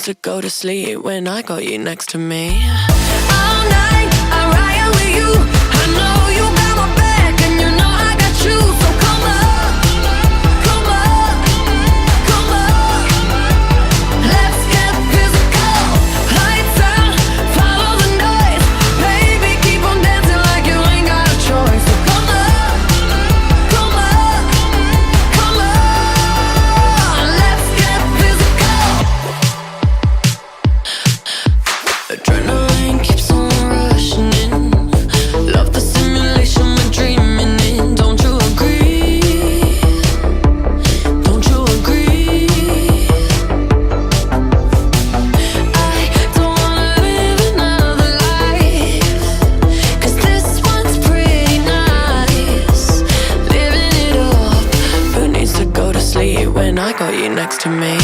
needs to go to sleep when I got you next to me? All night, I ride with you. I know you got my back, and you know I got you. So come up, come up, come up. Let's get physical. Lights out, follow the noise. Baby, keep on dancing like you ain't got a choice. So come up, come up, come on. Let's get physical. Adrenaline keeps on rushing in. Love the simulation we're dreaming in. Don't you agree? Don't you agree? I don't wanna live another life, 'cause this one's pretty nice. Living it up. Who needs to go to sleep when I got you next to me?